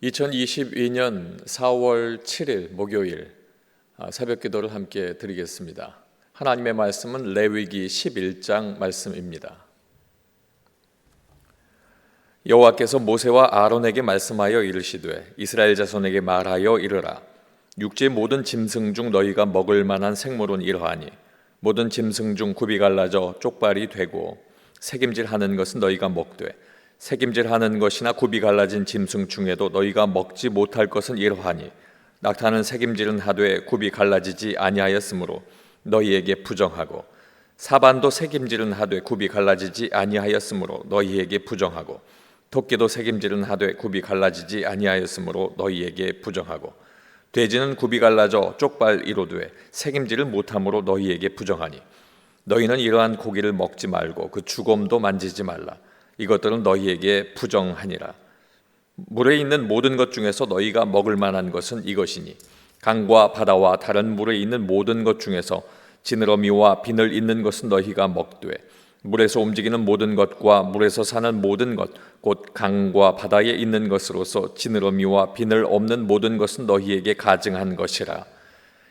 2022년 4월 7일 목요일 새벽 기도를 함께 드리겠습니다. 하나님의 말씀은 레위기 11장 말씀입니다. 여호와께서 모세와 아론에게 말씀하여 이르시되 이스라엘 자손에게 말하여 이르라. 육지의 모든 짐승 중 너희가 먹을 만한 생물은 이러하니 모든 짐승 중 굽이 갈라져 쪽발이 되고 새김질하는 것은 너희가 먹되 새김질하는 것이나 굽이 갈라진 짐승 중에도 너희가 먹지 못할 것은 이러하니 낙타는 새김질은 하되 굽이 갈라지지 아니하였으므로 너희에게 부정하고 사반도 새김질은 하되 굽이 갈라지지 아니하였으므로 너희에게 부정하고 토끼도 새김질은 하되 굽이 갈라지지 아니하였으므로 너희에게 부정하고 돼지는 굽이 갈라져 쪽발이로 돼 새김질을 못함으로 너희에게 부정하니 너희는 이러한 고기를 먹지 말고 그 주검도 만지지 말라. 이것들은 너희에게 부정하니라. 물에 있는 모든 것 중에서 너희가 먹을 만한 것은 이것이니 강과 바다와 다른 물에 있는 모든 것 중에서 지느러미와 비늘 있는 것은 너희가 먹되 물에서 움직이는 모든 것과 물에서 사는 모든 것 곧 강과 바다에 있는 것으로서 지느러미와 비늘 없는 모든 것은 너희에게 가증한 것이라.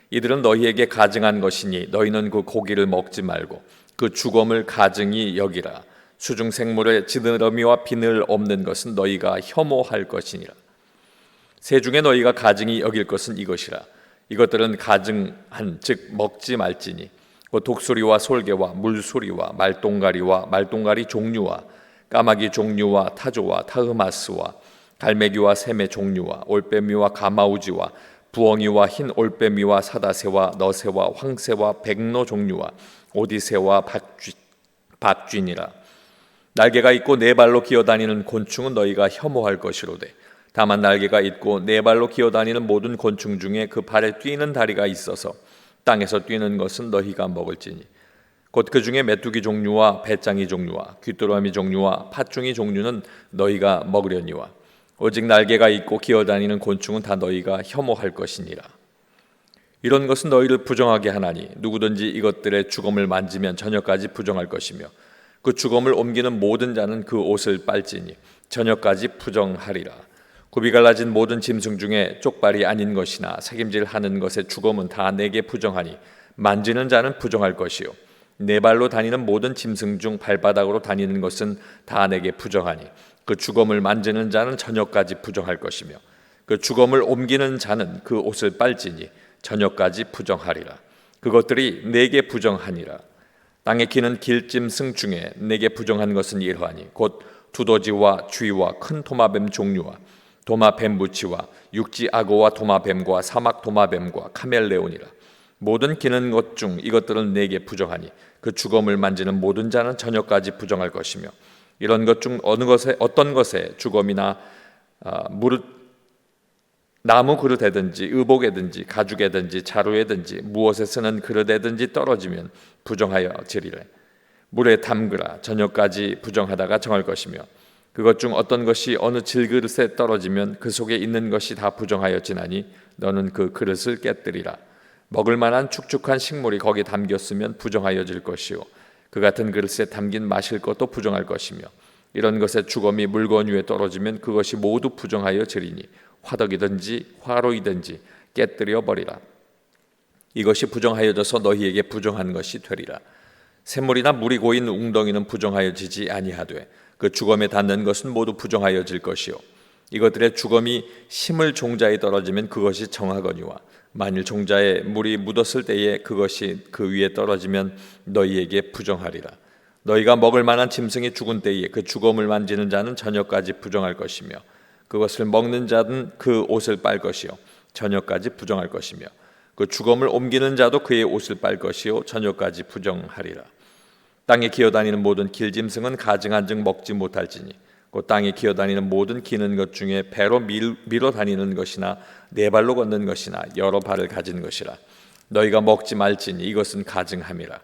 이들은 너희에게 가증한 것이니 너희는 그 고기를 먹지 말고 그 주검을 가증히 여기라. 수중 생물의 지느러미와 비늘 없는 것은 너희가 혐오할 것이니라. 새 중에 너희가 가증히 여길 것은 이것이라. 이것들은 가증한 즉 먹지 말지니 곧 독수리와 솔개와 물소리와 말똥가리 종류와 까마귀 종류와 타조와 타흐마스와 갈매기와 샘의 종류와 올빼미와 가마우지와 부엉이와 흰 올빼미와 사다새와 너새와 황새와 백로 종류와 오디새와 박쥐니라. 날개가 있고 네 발로 기어다니는 곤충은 너희가 혐오할 것이로되 다만 날개가 있고 네 발로 기어다니는 모든 곤충 중에 그 발에 뛰는 다리가 있어서 땅에서 뛰는 것은 너희가 먹을지니 곧 그 중에 메뚜기 종류와 배짱이 종류와 귀뚜라미 종류와 팥중이 종류는 너희가 먹으려니와 오직 날개가 있고 기어다니는 곤충은 다 너희가 혐오할 것이니라. 이런 것은 너희를 부정하게 하나니 누구든지 이것들의 주검을 만지면 저녁까지 부정할 것이며 그 주검을 옮기는 모든 자는 그 옷을 빨지니 저녁까지 부정하리라. 굽이 갈라진 모든 짐승 중에 쪽발이 아닌 것이나 새김질하는 것의 주검은 다 내게 부정하니 만지는 자는 부정할 것이요 네 발로 다니는 모든 짐승 중 발바닥으로 다니는 것은 다 내게 부정하니 그 주검을 만지는 자는 저녁까지 부정할 것이며 그 주검을 옮기는 자는 그 옷을 빨지니 저녁까지 부정하리라. 그것들이 내게 부정하니라. 땅에 기는 길짐승 중에 내게 부정한 것은 이러하니 곧 두더지와 쥐와 큰 도마뱀 종류와 도마뱀부치와 육지 악어와 도마뱀과 사막 도마뱀과 카멜레온이라. 모든 기는 것 중 이것들은 내게 부정하니 그 주검을 만지는 모든 자는 저녁까지 부정할 것이며 이런 것 중 어떤 것에 주검이나 나무 그릇에든지 의복에든지 가죽에든지 자루에든지 무엇에 쓰는 그릇에든지 떨어지면 부정하여 지리래. 물에 담그라. 저녁까지 부정하다가 정할 것이며 그것 중 어떤 것이 어느 질그릇에 떨어지면 그 속에 있는 것이 다 부정하여 지나니 너는 그 그릇을 깨뜨리라. 먹을 만한 축축한 식물이 거기 담겼으면 부정하여질 것이요 그 같은 그릇에 담긴 마실 것도 부정할 것이며 이런 것의 주검이 물건 위에 떨어지면 그것이 모두 부정하여 지리니 화덕이든지 화로이든지 깨뜨려 버리라. 이것이 부정하여져서 너희에게 부정한 것이 되리라. 샘물이나 물이 고인 웅덩이는 부정하여지지 아니하되 그 주검에 닿는 것은 모두 부정하여질 것이요 이것들의 주검이 심을 종자에 떨어지면 그것이 정하거니와 만일 종자에 물이 묻었을 때에 그것이 그 위에 떨어지면 너희에게 부정하리라. 너희가 먹을 만한 짐승이 죽은 때에 그 주검을 만지는 자는 저녁까지 부정할 것이며 그것을 먹는 자는 그 옷을 빨 것이요 저녁까지 부정할 것이며 그 주검을 옮기는 자도 그의 옷을 빨 것이요 저녁까지 부정하리라. 땅에 기어다니는 모든 길짐승은 가증한즉 먹지 못할지니 곧 땅에 기어다니는 모든 기는 것 중에 배로 밀어 다니는 것이나 네 발로 걷는 것이나 여러 발을 가진 것이라. 너희가 먹지 말지니 이것은 가증함이라.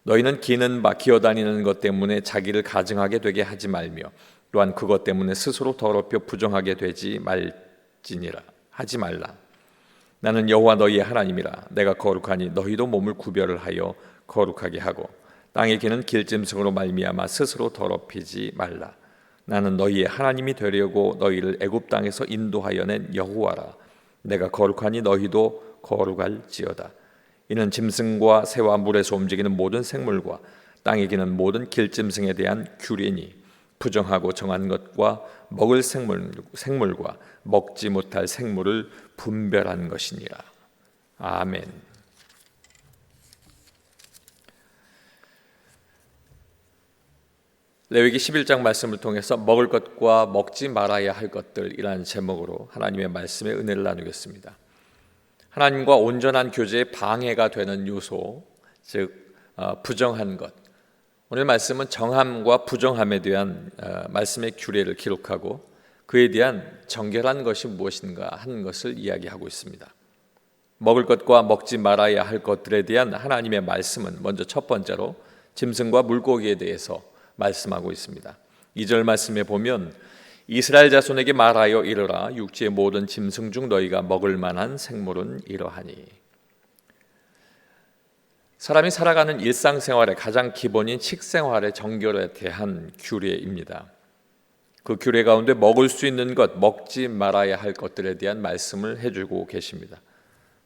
너희는 기는 바 기어다니는 것 때문에 자기를 가증하게 되게 하지 말며 또한 그것 때문에 스스로 더럽혀 부정하게 되지 말지니라. 하지 말라. 나는 여호와 너희의 하나님이라. 내가 거룩하니 너희도 몸을 구별을 하여 거룩하게 하고 땅에 기는 길짐승으로 말미암아 스스로 더럽히지 말라. 나는 너희의 하나님이 되려고 너희를 애굽 땅에서 인도하여 낸 여호와라. 내가 거룩하니 너희도 거룩할지어다. 이는 짐승과 새와 물에서 움직이는 모든 생물과 땅에 기는 모든 길짐승에 대한 규례니 부정하고 정한 것과 먹을 생물과 먹지 못할 생물을 분별한 것이니라. 아멘. 레위기 11장 말씀을 통해서 먹을 것과 먹지 말아야 할 것들이라는 제목으로 하나님의 말씀의 은혜를 나누겠습니다. 하나님과 온전한 교제에 방해가 되는 요소, 즉 부정한 것. 오늘 말씀은 정함과 부정함에 대한 말씀의 규례를 기록하고 그에 대한 정결한 것이 무엇인가 하는 것을 이야기하고 있습니다. 먹을 것과 먹지 말아야 할 것들에 대한 하나님의 말씀은 먼저 첫 번째로 짐승과 물고기에 대해서 말씀하고 있습니다. 2절 말씀에 보면 이스라엘 자손에게 말하여 이르라. 육지의 모든 짐승 중 너희가 먹을 만한 생물은 이러하니. 사람이 살아가는 일상생활의 가장 기본인 식생활의 정결에 대한 규례입니다. 그 규례 가운데 먹을 수 있는 것, 먹지 말아야 할 것들에 대한 말씀을 해주고 계십니다.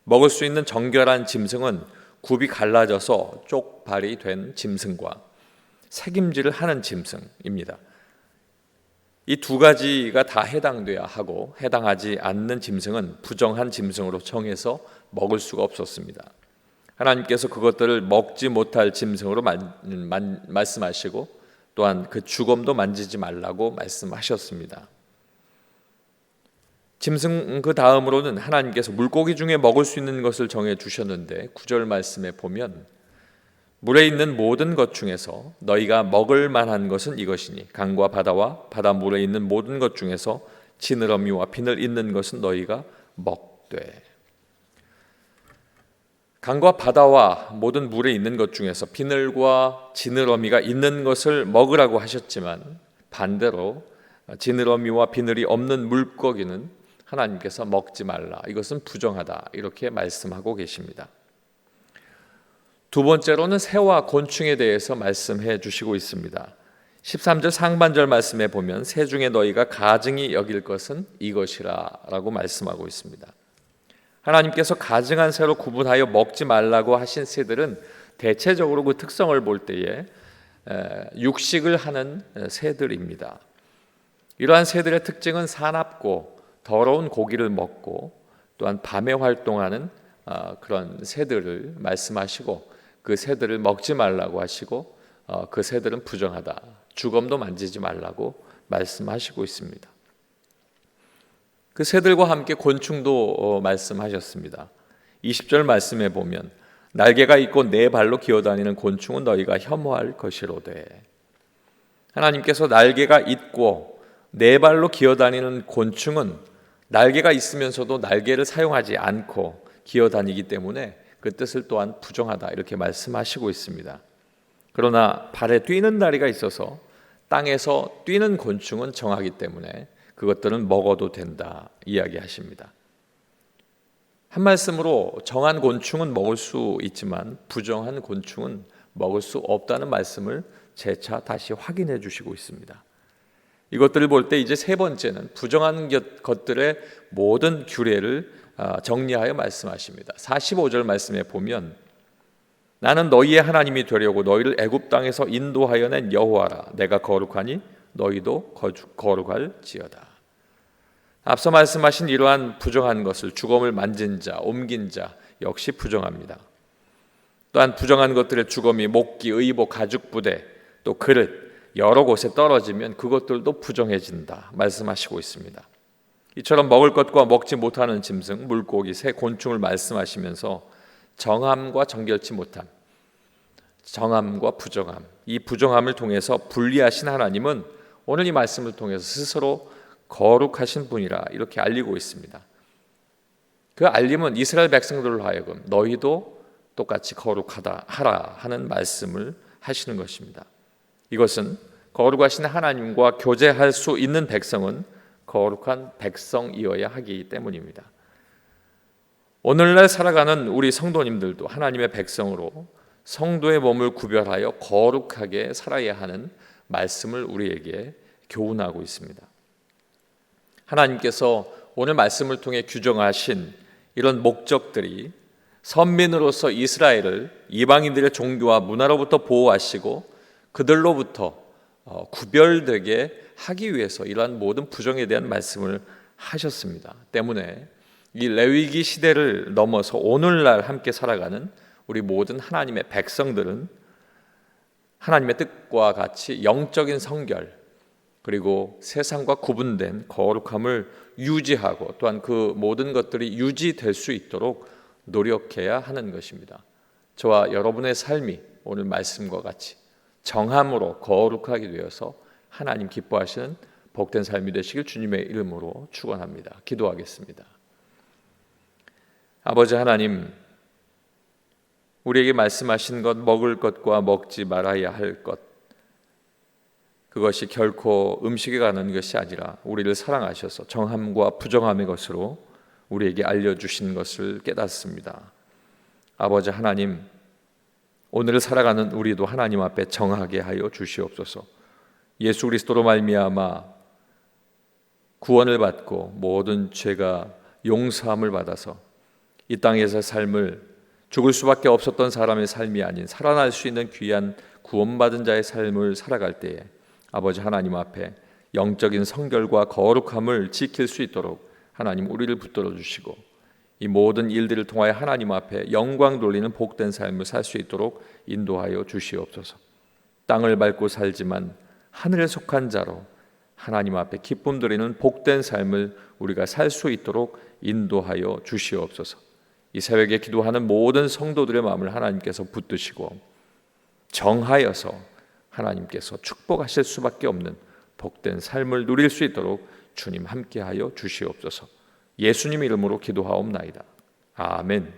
먹을 수 있는 정결한 짐승은 굽이 갈라져서 쪽발이 된 짐승과 새김질을 하는 짐승입니다. 이 두 가지가 다 해당돼야 하고 해당하지 않는 짐승은 부정한 짐승으로 정해서 먹을 수가 없었습니다. 하나님께서 그것들을 먹지 못할 짐승으로 말씀하시고 또한 그 주검도 만지지 말라고 말씀하셨습니다. 짐승 그 다음으로는 하나님께서 물고기 중에 먹을 수 있는 것을 정해 주셨는데 9절 말씀에 보면 물에 있는 모든 것 중에서 너희가 먹을 만한 것은 이것이니 강과 바다와 바다 물에 있는 모든 것 중에서 지느러미와 비늘 있는 것은 너희가 먹되. 강과 바다와 모든 물에 있는 것 중에서 비늘과 지느러미가 있는 것을 먹으라고 하셨지만 반대로 지느러미와 비늘이 없는 물고기는 하나님께서 먹지 말라, 이것은 부정하다, 이렇게 말씀하고 계십니다. 두 번째로는 새와 곤충에 대해서 말씀해 주시고 있습니다. 13절 상반절 말씀에 보면 새 중에 너희가 가증히 여길 것은 이것이라 라고 말씀하고 있습니다. 하나님께서 가증한 새로 구분하여 먹지 말라고 하신 새들은 대체적으로 그 특성을 볼 때에 육식을 하는 새들입니다. 이러한 새들의 특징은 사납고 더러운 고기를 먹고 또한 밤에 활동하는 그런 새들을 말씀하시고 그 새들을 먹지 말라고 하시고 그 새들은 부정하다, 주검도 만지지 말라고 말씀하시고 있습니다. 그 새들과 함께 곤충도 말씀하셨습니다. 20절 말씀에 보면 날개가 있고 네 발로 기어다니는 곤충은 너희가 혐오할 것이로되. 하나님께서 날개가 있고 네 발로 기어다니는 곤충은 날개가 있으면서도 날개를 사용하지 않고 기어다니기 때문에 그 뜻을 또한 부정하다, 이렇게 말씀하시고 있습니다. 그러나 발에 뛰는 다리가 있어서 땅에서 뛰는 곤충은 정하기 때문에 그것들은 먹어도 된다 이야기하십니다. 한 말씀으로 정한 곤충은 먹을 수 있지만 부정한 곤충은 먹을 수 없다는 말씀을 재차 다시 확인해 주시고 있습니다. 이것들을 볼 때 이제 세 번째는 부정한 것들의 모든 규례를 정리하여 말씀하십니다. 45절 말씀에 보면 나는 너희의 하나님이 되려고 너희를 애굽 땅에서 인도하여 낸 여호와라. 내가 거룩하니 너희도 거룩할지어다. 앞서 말씀하신 이러한 부정한 것을 주검을 만진 자, 옮긴 자 역시 부정합니다. 또한 부정한 것들의 주검이 목기, 의복, 가죽 부대, 또 그릇 여러 곳에 떨어지면 그것들도 부정해진다 말씀하시고 있습니다. 이처럼 먹을 것과 먹지 못하는 짐승, 물고기, 새, 곤충을 말씀하시면서 정함과 정결치 못함, 정함과 부정함, 이 부정함을 통해서 분리하신 하나님은 오늘 이 말씀을 통해서 스스로 거룩하신 분이라 이렇게 알리고 있습니다. 그 알림은 이스라엘 백성들로 하여금 너희도 똑같이 거룩하다 하라 하는 말씀을 하시는 것입니다. 이것은 거룩하신 하나님과 교제할 수 있는 백성은 거룩한 백성이어야 하기 때문입니다. 오늘날 살아가는 우리 성도님들도 하나님의 백성으로 성도의 몸을 구별하여 거룩하게 살아야 하는 말씀을 우리에게 교훈하고 있습니다. 하나님께서 오늘 말씀을 통해 규정하신 이런 목적들이 선민으로서 이스라엘을 이방인들의 종교와 문화로부터 보호하시고 그들로부터 구별되게 하기 위해서 이러한 모든 부정에 대한 말씀을 하셨습니다. 때문에 이 레위기 시대를 넘어서 오늘날 함께 살아가는 우리 모든 하나님의 백성들은 하나님의 뜻과 같이 영적인 성결 그리고 세상과 구분된 거룩함을 유지하고 또한 그 모든 것들이 유지될 수 있도록 노력해야 하는 것입니다. 저와 여러분의 삶이 오늘 말씀과 같이 정함으로 거룩하게 되어서 하나님 기뻐하시는 복된 삶이 되시길 주님의 이름으로 축원합니다. 기도하겠습니다. 아버지 하나님, 우리에게 말씀하신 것, 먹을 것과 먹지 말아야 할 것, 그것이 결코 음식에 관한 것이 아니라 우리를 사랑하셔서 정함과 부정함의 것으로 우리에게 알려주신 것을 깨닫습니다. 아버지 하나님, 오늘을 살아가는 우리도 하나님 앞에 정하게 하여 주시옵소서. 예수 그리스도로 말미암아 구원을 받고 모든 죄가 용서함을 받아서 이 땅에서 삶을 죽을 수밖에 없었던 사람의 삶이 아닌 살아날 수 있는 귀한 구원받은 자의 삶을 살아갈 때에 아버지 하나님 앞에 영적인 성결과 거룩함을 지킬 수 있도록 하나님 우리를 붙들어 주시고 이 모든 일들을 통하여 하나님 앞에 영광 돌리는 복된 삶을 살 수 있도록 인도하여 주시옵소서. 땅을 밟고 살지만 하늘에 속한 자로 하나님 앞에 기쁨 드리는 복된 삶을 우리가 살 수 있도록 인도하여 주시옵소서. 이 새벽에 기도하는 모든 성도들의 마음을 하나님께서 붙드시고 정하여서 하나님께서 축복하실 수밖에 없는 복된 삶을 누릴 수 있도록 주님 함께하여 주시옵소서. 예수님 이름으로 기도하옵나이다. 아멘.